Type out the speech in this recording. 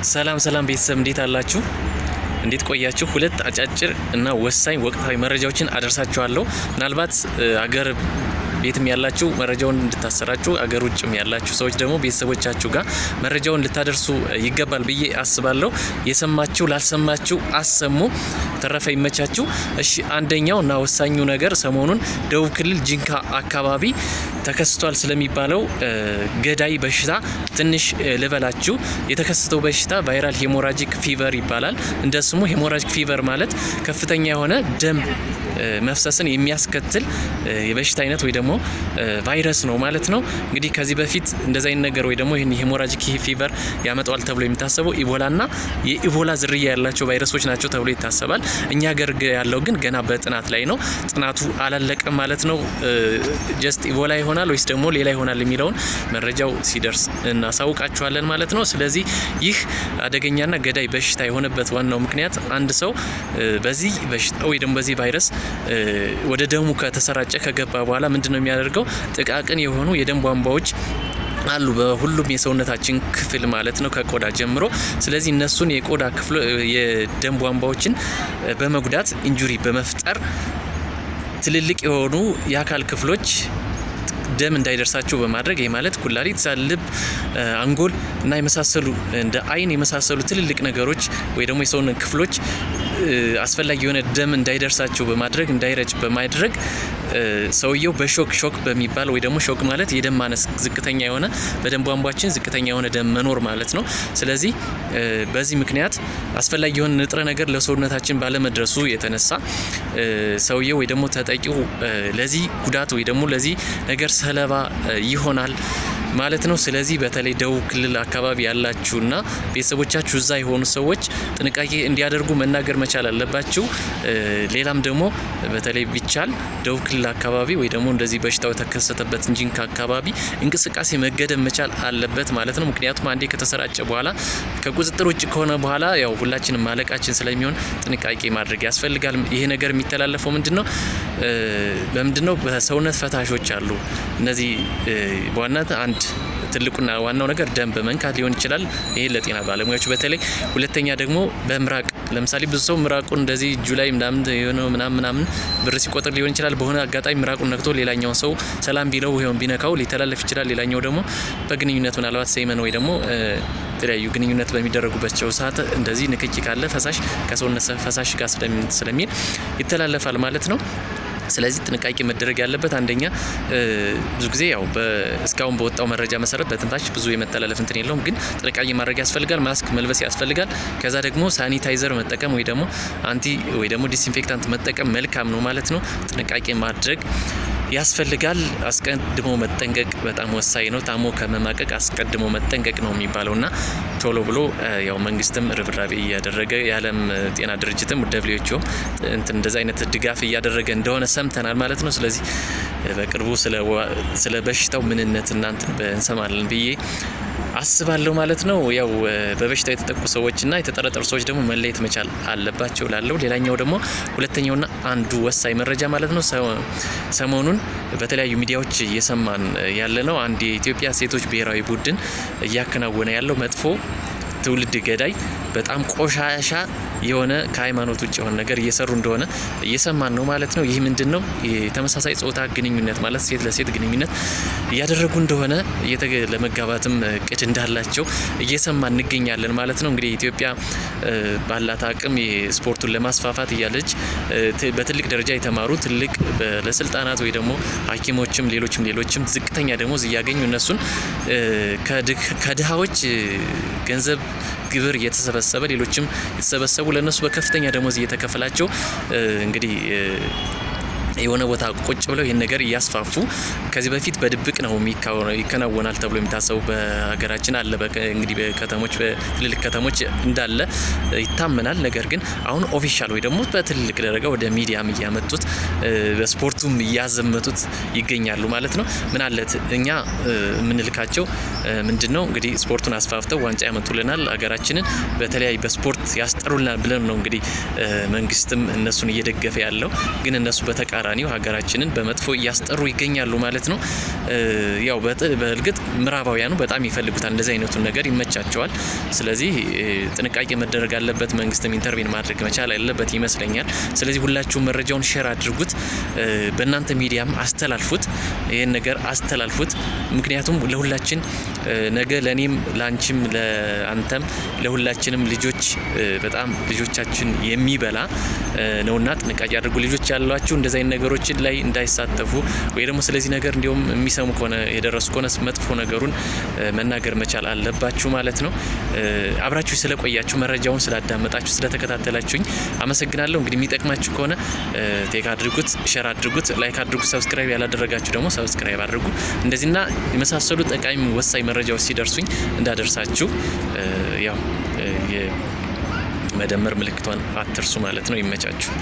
ሰላም ቤተሰብ እንዴት አላችሁ? እንዴት ቆያችሁ? ሁለት አጫጭር እና ወሳኝ ወቅታዊ መረጃዎችን አደርሳችኋለሁ። ምናልባት አገር ቤትም ያላችሁ መረጃውን እንድታሰራጩ፣ አገር ውጭም ያላችሁ ሰዎች ደግሞ ቤተሰቦቻችሁ ጋር መረጃውን ልታደርሱ ይገባል ብዬ አስባለሁ። የሰማችሁ ላልሰማችሁ አሰሙ። ተረፈ ይመቻችሁ። እሺ፣ አንደኛው እና ወሳኙ ነገር ሰሞኑን ደቡብ ክልል ጂንካ አካባቢ ተከስቷል ስለሚባለው ገዳይ በሽታ ትንሽ ልበላችሁ። የተከሰተው በሽታ ቫይራል ሄሞራጂክ ፊቨር ይባላል። እንደ ስሙ ሄሞራጂክ ፊቨር ማለት ከፍተኛ የሆነ ደም መፍሰስን የሚያስከትል የበሽታ አይነት ወይ ደግሞ ቫይረስ ነው ማለት ነው። እንግዲህ ከዚህ በፊት እንደዛ አይነት ነገር ወይ ደግሞ ይሄን ሄሞራጂክ ፊቨር ያመጣዋል ተብሎ የሚታሰበው ኢቦላና የኢቦላ ዝርያ ያላቸው ቫይረሶች ናቸው ተብሎ ይታሰባል። እኛ ሀገር ያለው ግን ገና በጥናት ላይ ነው። ጥናቱ አላለቀም ማለት ነው። ጀስት ኢቦላ ይሆናል ወይስ ደግሞ ሌላ ይሆናል የሚለውን መረጃው ሲደርስ እናሳውቃችኋለን ማለት ነው። ስለዚህ ይህ አደገኛና ገዳይ በሽታ የሆነበት ዋናው ምክንያት አንድ ሰው በዚህ በሽታ ወይ ደግሞ በዚህ ቫይረስ ወደ ደሙ ከተሰራጨ ከገባ በኋላ ምንድነው የሚያደርገው? ጥቃቅን የሆኑ የደም ቧንቧዎች አሉ በሁሉም የሰውነታችን ክፍል ማለት ነው፣ ከቆዳ ጀምሮ። ስለዚህ እነሱን የቆዳ ክፍል የደም ቧንቧዎችን በመጉዳት ኢንጁሪ በመፍጠር ትልልቅ የሆኑ የአካል ክፍሎች ደም እንዳይደርሳቸው በማድረግ ይህ ማለት ኩላሊት፣ ልብ፣ አንጎል እና የመሳሰሉ እንደ አይን የመሳሰሉ ትልልቅ ነገሮች ወይ ደግሞ የሰውነት ክፍሎች አስፈላጊ የሆነ ደም እንዳይደርሳቸው በማድረግ እንዳይረጭ በማድረግ ሰውየው በሾክ በሚባል ወይ ደግሞ ሾክ ማለት የደም ማነስ ዝቅተኛ የሆነ በደም ቧንቧችን ዝቅተኛ የሆነ ደም መኖር ማለት ነው። ስለዚህ በዚህ ምክንያት አስፈላጊ የሆነ ንጥረ ነገር ለሰውነታችን ባለመድረሱ የተነሳ ሰውየው ወይ ደግሞ ተጠቂው ለዚህ ጉዳት ወይ ደግሞ ለዚህ ነገር ሰለባ ይሆናል ማለት ነው። ስለዚህ በተለይ ደቡብ ክልል አካባቢ ያላችሁና ቤተሰቦቻችሁ እዛ የሆኑ ሰዎች ጥንቃቄ እንዲያደርጉ መናገር መቻል አለባችሁ። ሌላም ደግሞ በተለይ ቢቻል ደቡብ ክልል አካባቢ ወይ ደግሞ እንደዚህ በሽታው የተከሰተበት ጂንካ አካባቢ እንቅስቃሴ መገደብ መቻል አለበት ማለት ነው። ምክንያቱም አንዴ ከተሰራጨ በኋላ ከቁጥጥር ውጭ ከሆነ በኋላ ያው ሁላችንም ማለቃችን ስለሚሆን ጥንቃቄ ማድረግ ያስፈልጋል። ይሄ ነገር የሚተላለፈው በምንድነው? በሰውነት ፈሳሾች አሉ። እነዚህ በዋናነት አንድ ትልቁና ዋናው ነገር ደም በመንካት ሊሆን ይችላል። ይሄ ለጤና ባለሙያዎች በተለይ። ሁለተኛ ደግሞ በምራቅ ለምሳሌ ብዙ ሰው ምራቁን እንደዚህ እጁ ላይ ምናምን ብር ሲቆጥር ሊሆን ይችላል። በሆነ አጋጣሚ ምራቁን ነክቶ ሌላኛውን ሰው ሰላም ቢለው ወይም ቢነካው ሊተላለፍ ይችላል። ሌላኛው ደግሞ በግንኙነት ምናልባት ሰይመን ወይ ደግሞ የተለያዩ ግንኙነት በሚደረጉባቸው ሰዓት እንደዚህ ንክኪ ካለ ፈሳሽ ከሰውነት ፈሳሽ ጋር ስለሚል ይተላለፋል ማለት ነው። ስለዚህ ጥንቃቄ መደረግ ያለበት አንደኛ ብዙ ጊዜ ያው እስካሁን በወጣው መረጃ መሰረት በትንፋሽ ብዙ የመተላለፍ እንትን የለውም፣ ግን ጥንቃቄ ማድረግ ያስፈልጋል። ማስክ መልበስ ያስፈልጋል። ከዛ ደግሞ ሳኒታይዘር መጠቀም ወይ ደግሞ ወይ ደግሞ ዲስኢንፌክታንት መጠቀም መልካም ነው ማለት ነው። ጥንቃቄ ማድረግ ያስፈልጋል። አስቀድሞ መጠንቀቅ በጣም ወሳኝ ነው። ታሞ ከመማቀቅ አስቀድሞ መጠንቀቅ ነው የሚባለውና ቶሎ ብሎ ያው መንግስትም ርብራቤ እያደረገ የዓለም ጤና ድርጅትም WHO እንደዛ አይነት ድጋፍ እያደረገ እንደሆነ ሰምተናል ማለት ነው። ስለዚህ በቅርቡ ስለ በሽታው ምንነት እንሰማለን ብዬ አስባለሁ ማለት ነው። ያው በበሽታው የተጠቁ ሰዎችና የተጠረጠሩ ሰዎች ደግሞ መለየት መቻል አለባቸው ላለው። ሌላኛው ደግሞ ሁለተኛውና አንዱ ወሳኝ መረጃ ማለት ነው ሰሞኑን በተለያዩ ሚዲያዎች እየሰማን ያለ ነው። አንድ የኢትዮጵያ ሴቶች ብሔራዊ ቡድን እያከናወነ ያለው መጥፎ ትውልድ ገዳይ በጣም ቆሻሻ የሆነ ከሃይማኖት ውጭ የሆነ ነገር እየሰሩ እንደሆነ እየሰማን ነው ማለት ነው። ይህ ምንድነው? የተመሳሳይ ጾታ ግንኙነት ማለት ሴት ለሴት ግንኙነት እያደረጉ እንደሆነ ለመጋባትም እቅድ እንዳላቸው እየሰማን እንገኛለን ማለት ነው። እንግዲህ ኢትዮጵያ ባላት አቅም የስፖርቱን ለማስፋፋት እያለች በትልቅ ደረጃ የተማሩ ትልቅ ባለስልጣናት ወይ ደግሞ ሐኪሞችም ሌሎችም ዝቅተኛ ደሞዝ እያገኙ እነሱን ከድሃዎች ገንዘብ ግብር እየተሰበሰበ ሌሎችም የተሰበሰቡ ለነሱ በከፍተኛ ደሞዝ እየተከፈላቸው እንግዲህ የሆነ ቦታ ቁጭ ብለው ይሄን ነገር እያስፋፉ ከዚህ በፊት በድብቅ ነው ይከናወናል ተብሎ የሚታሰቡ በሀገራችን አለ። እንግዲህ በትልልቅ ከተሞች እንዳለ ይታመናል። ነገር ግን አሁን ኦፊሻል ወይ ደግሞ በትልቅ ደረጃ ወደ ሚዲያም እያመጡት በስፖርቱም እያዘመቱት ይገኛሉ ማለት ነው። ምን አለት እኛ የምንልካቸው ምንድነው እንግዲህ ስፖርቱን አስፋፍተው ዋንጫ ያመጡልናል፣ ሀገራችንን በተለያዩ በስፖርት ያስጠሩልናል ብለን ነው እንግዲህ መንግስትም እነሱን እየደገፈ ያለው። ግን እነሱ በተቃራ በተቃራኒው ሀገራችንን በመጥፎ እያስጠሩ ይገኛሉ ማለት ነው። ያው በእርግጥ ምዕራባውያኑ በጣም ይፈልጉታል፣ እንደዚህ አይነቱን ነገር ይመቻቸዋል። ስለዚህ ጥንቃቄ መደረግ አለበት። መንግስትም ኢንተርቬን ማድረግ መቻል አለበት ይመስለኛል። ስለዚህ ሁላችሁ መረጃውን ሼር አድርጉት፣ በእናንተ ሚዲያም አስተላልፉት፣ ይሄን ነገር አስተላልፉት። ምክንያቱም ለሁላችን ነገ ለኔም ላንቺም ለአንተም ለሁላችንም ልጆች በጣም ልጆቻችን የሚበላ ነውና ጥንቃቄ አድርጉ። ልጆች ያሏችሁ እንደዚህ አይነት ነገሮችን ላይ እንዳይሳተፉ ወይ ደግሞ ስለዚህ ነገር እንዲሁም የሚሰሙ ከሆነ የደረሱ ከሆነ መጥፎ ነገሩን መናገር መቻል አለባችሁ ማለት ነው። አብራችሁ ስለቆያችሁ መረጃውን ስላዳመጣችሁ ስለተከታተላችሁኝ አመሰግናለሁ። እንግዲህ የሚጠቅማችሁ ከሆነ ቴክ አድርጉት፣ ሼር አድርጉት፣ ላይክ አድርጉት። ሰብስክራይብ ያላደረጋችሁ ደግሞ ሰብስክራይብ አድርጉ። እንደዚህና የመሳሰሉ ጠቃሚ ወሳኝ መረጃዎች ሲደርሱኝ እንዳደርሳችሁ ያው የመደመር ምልክቷን አትርሱ ማለት ነው። ይመቻችሁ።